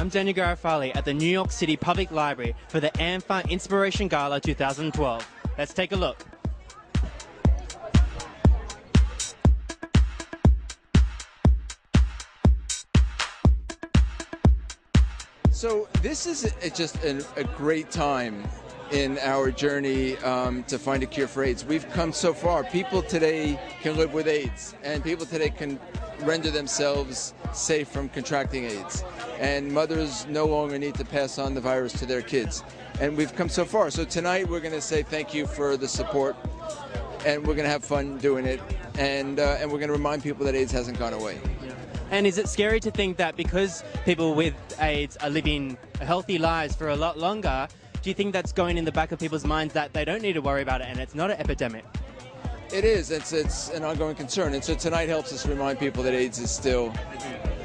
I'm Daniel Garofali at the New York City Public Library for the amfAR Inspiration Gala 2012. Let's take a look. So this is just a great time in our journey to find a cure for AIDS. We've come so far. People today can live with AIDS, and people today can render themselves safe from contracting AIDS. And mothers no longer need to pass on the virus to their kids. And we've come so far. So tonight we're going to say thank you for the support, and we're going to have fun doing it, and we're going to remind people that AIDS hasn't gone away. And is it scary to think that because people with AIDS are living healthy lives for a lot longer, do you think that's going in the back of people's minds that they don't need to worry about it and it's not an epidemic? It is. It's an ongoing concern. And so tonight helps us remind people that AIDS is still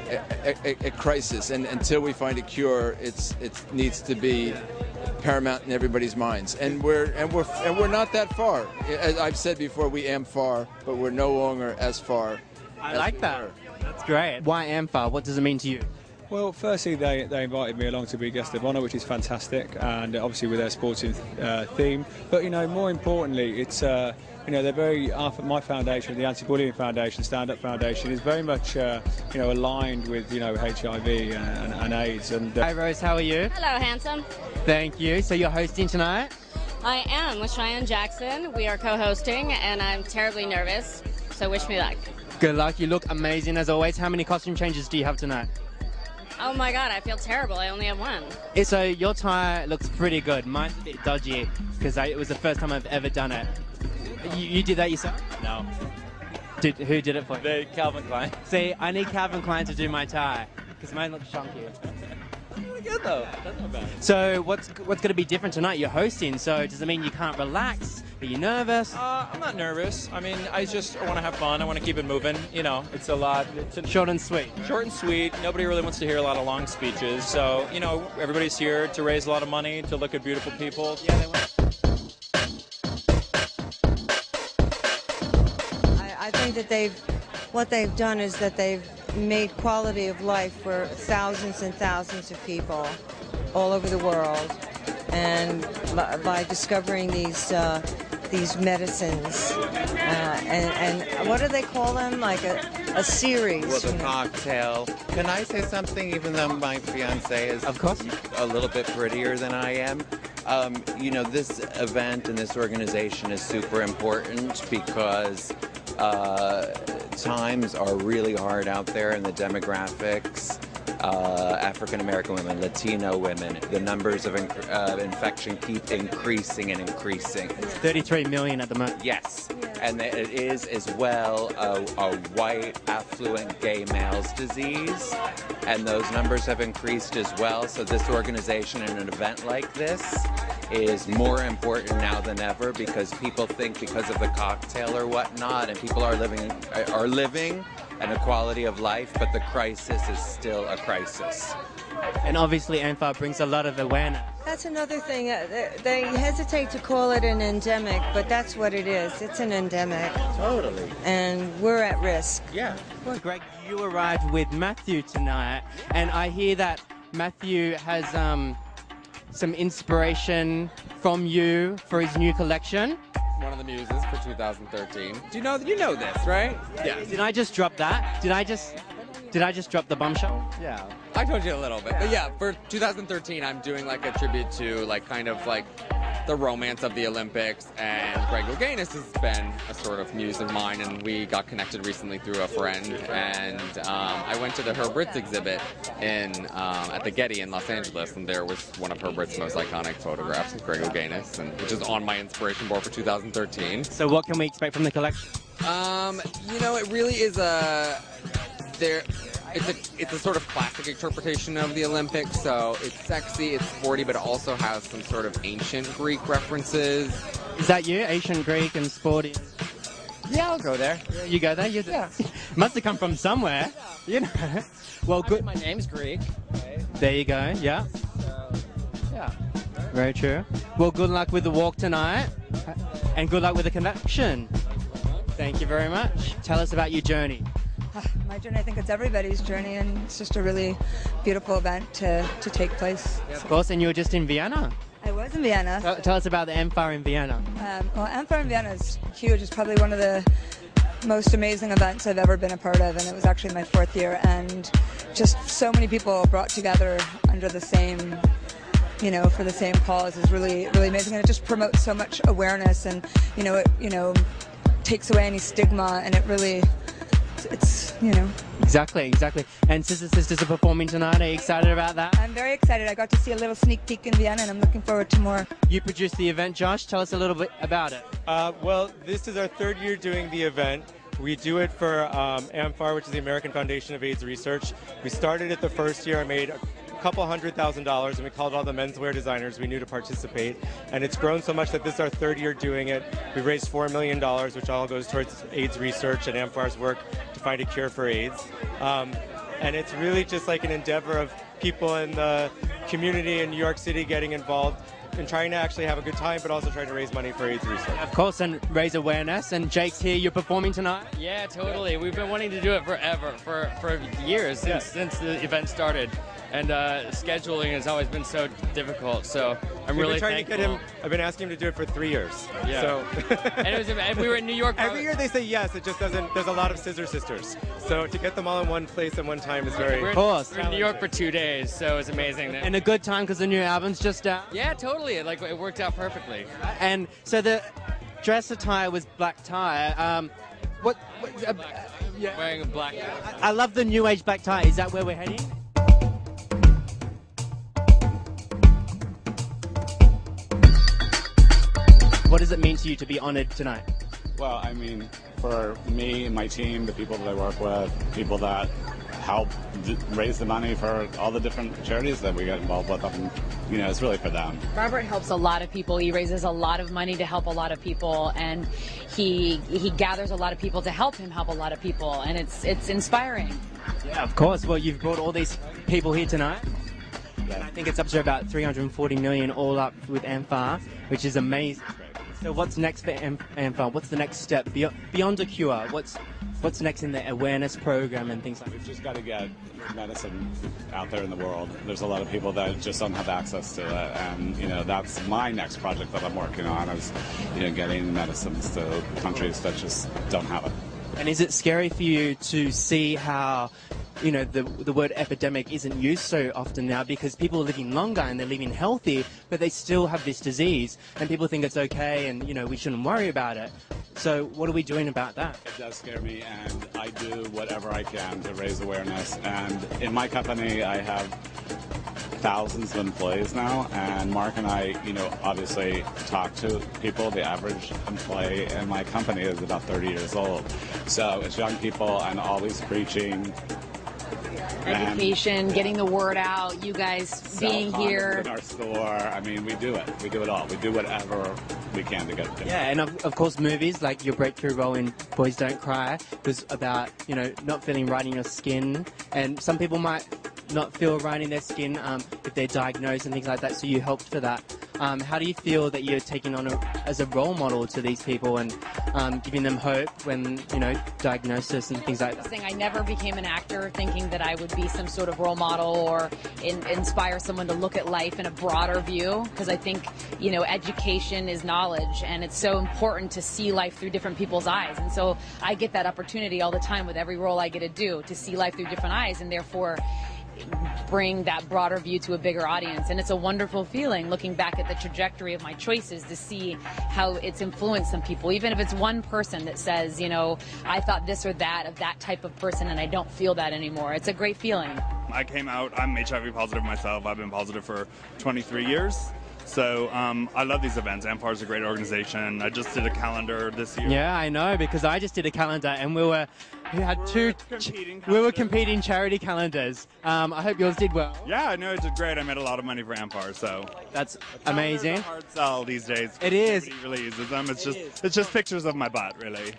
a crisis. And until we find a cure, it needs to be paramount in everybody's minds. And we're not that far. As I've said before, we amfAR, but we're no longer as far. I like that. That's great. Why amfAR? What does it mean to you? Well, firstly, they invited me along to be a guest of honour, which is fantastic, and obviously with their sporting theme. But more importantly, it's they're very my foundation, the Anti-Bullying Foundation, Stand Up Foundation, is very much aligned with HIV and AIDS. And Hi Rose, how are you? Hello, handsome. Thank you. So you're hosting tonight? I am with Cheyenne Jackson. We are co-hosting, and I'm terribly nervous. So wish me luck. Good luck. You look amazing as always. How many costume changes do you have tonight? Oh my God, I feel terrible. I only have one. So your tie looks pretty good. Mine's a bit dodgy because it was the first time I've ever done it. You did that yourself? No. Who did it for you? Calvin Klein. See, I need Calvin Klein to do my tie because mine looks chunky. Really good though. That's not bad. So what's going to be different tonight? You're hosting, so does it mean you can't relax? Are you nervous? I'm not nervous. I mean, I just want to have fun. I want to keep it moving. It's a lot. It's Short and sweet. Short and sweet. Nobody really wants to hear a lot of long speeches. So, everybody's here to raise a lot of money, to look at beautiful people. Yeah, they want. I think that what they've done is that they've made quality of life for thousands and thousands of people all over the world, and by discovering these medicines, and what do they call them? Like a series. Well, the cocktail. Can I say something, even though my fiance is Of course. a little bit prettier than I am? This event and this organization is super important because times are really hard out there, and the demographics, African American women, Latino women, the numbers of infection keep increasing and increasing. 33 million at the moment. Yes, and it is as well a white, affluent gay male's disease, and those numbers have increased as well. So this organization and an event like this is more important now than ever, because people think because of the cocktail or whatnot, and people are living an equality of life, but the crisis is still a crisis. And obviously amfAR brings a lot of awareness. That's another thing. They hesitate to call it an endemic, but that's what it is. It's an endemic. Totally. And we're at risk. Yeah. Well, Greg, you arrived with Matthew tonight, and I hear that Matthew has some inspiration from you for his new collection. One of the muses for 2013. You know this, right? Yeah. Did I just drop that? Did I just drop the bombshell? Yeah. I told you a little bit. But yeah, for 2013 I'm doing like a tribute to kind of the romance of the Olympics, and Greg Louganis has been a sort of muse of mine, and we got connected recently through a friend, and I went to the Herb Ritts exhibit at the Getty in Los Angeles, and there was one of Herb Ritts' most iconic photographs of Greg Louganis, which is on my inspiration board for 2013. So what can we expect from the collection? It really is it's a sort of classic interpretation of the Olympics, so it's sexy, it's sporty, but it also has some sort of ancient Greek references. Is that you, ancient Greek and sporty? Yeah, I'll go there. You go there? Yeah. Must have come from somewhere, Well, good. My name's Greek. Right? There you go, yeah. So, yeah. Very true. Well, good luck with the walk tonight, and good luck with the connection. Thank you very much. Tell us about your journey. My journey, I think it's everybody's journey, and it's just a really beautiful event to take place. Of course, and you were just in Vienna. I was in Vienna. Tell us about the amfAR in Vienna. Well, amfAR in Vienna is huge. It's probably one of the most amazing events I've ever been a part of, and it was actually my 4th year, and just so many people brought together under the same, for the same cause is really, really amazing, and it just promotes so much awareness, and it takes away any stigma, and it really, it's. Exactly. And Sisters are performing tonight. Are you excited about that? I'm very excited. I got to see a little sneak peek in Vienna, and I'm looking forward to more. You produced the event, Josh. Tell us a little bit about it. Well, this is our 3rd year doing the event. We do it for amfAR, which is the American Foundation of AIDS Research. We started it the first year. I made a couple $100,000, and we called all the menswear designers we knew to participate. And it's grown so much that this is our 3rd year doing it. We raised $4 million, which all goes towards AIDS research and amfAR's work to find a cure for AIDS. And it's really just like an endeavor of people in the community in New York City getting involved and trying to actually have a good time, but also trying to raise money for AIDS research. Of course, and raise awareness. And Jake's here. You're performing tonight? Yeah, totally. We've been wanting to do it forever, for years, since the event started. And scheduling has always been so difficult, so I'm really trying thankful. to get him. I've been asking him to do it for 3 years. Yeah. So and we were in New York. Every year they say yes. It just doesn't. There's a lot of Scissor Sisters, so to get them all in one place at one time is very. We're in New York for 2 days, so it's amazing. And a good time because the new album's just out. Yeah, totally. It worked out perfectly. And so the dress attire was black tie. Wearing a black. I love the new age black tie. Is that where we're heading? What does it mean to you to be honored tonight? Well, I mean, for me and my team, the people that I work with, people that help raise the money for all the different charities that we get involved with, it's really for them. Robert helps a lot of people. He raises a lot of money to help a lot of people, and he gathers a lot of people to help him help a lot of people, and it's inspiring. Yeah, of course. Well, you've brought all these people here tonight. Yeah. I think it's up to about 340 million all up with amfAR, which is amazing. So what's next for amfAR? What's the next step beyond a cure? What's next in the awareness program and things like that? We've just got to get medicine out there in the world. There's a lot of people that just don't have access to it, and that's my next project that I'm working on is getting medicines to countries that just don't have it. And is it scary for you to see how the word epidemic isn't used so often now because people are living longer and they're living healthy, but they still have this disease and people think it's okay and, we shouldn't worry about it. So what are we doing about that? It does scare me, and I do whatever I can to raise awareness. And in my company, I have thousands of employees now, and Mark and I, obviously talk to people. The average employee in my company is about 30 years old. So it's young people and always preaching. Education, getting the word out, you guys being here. In our store, we do it. We do it all. We do whatever we can to get it. Yeah, and of course movies, like your breakthrough role in Boys Don't Cry was about, not feeling right in your skin, and some people might not feel right in their skin if they're diagnosed and things like that, so you helped for that. How do you feel that you're taking on as a role model to these people and giving them hope when, diagnosis and things like that? I never became an actor thinking that I would be some sort of role model or inspire someone to look at life in a broader view, because I think, education is knowledge, and it's so important to see life through different people's eyes. And so I get that opportunity all the time with every role I get to do, to see life through different eyes, and therefore bring that broader view to a bigger audience. And it's a wonderful feeling looking back at the trajectory of my choices to see how it's influenced some people, even if it's one person that says, I thought this or that of that type of person and I don't feel that anymore. It's a great feeling. I came out, I'm HIV positive myself. I've been positive for 23 years. So I love these events. amfAR is a great organization. I just did a calendar this year. Yeah, I know, because I just did a calendar and we were competing charity calendars. I hope yours did well. Yeah, I know it did great. I made a lot of money for amfAR, so that's amazing. A hard sell these days. It is. Nobody really uses them. It's just pictures of my butt, really.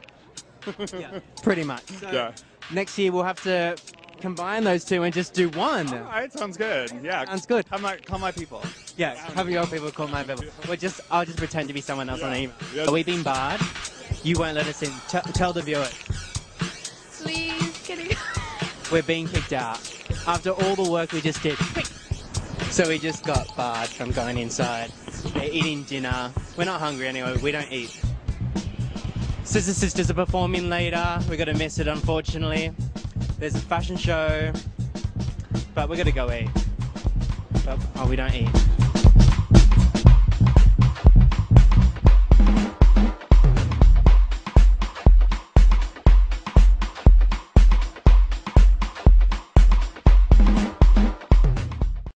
Yeah, pretty much. So yeah. Next year we'll have to combine those two and just do one. All right, sounds good. Yeah, sounds good. Call my people. Yeah, have your people call my people. I'll just pretend to be someone else on the email. Yeah. Are we being barred? You won't let us in. Tell the viewers. Please, kidding. we're being kicked out. After all the work we just did. So we just got barred from going inside. They're eating dinner. We're not hungry anyway, we don't eat. Sister Sisters are performing later. We're gonna miss it, unfortunately. There's a fashion show, but we're gonna go eat. But, oh, we don't eat.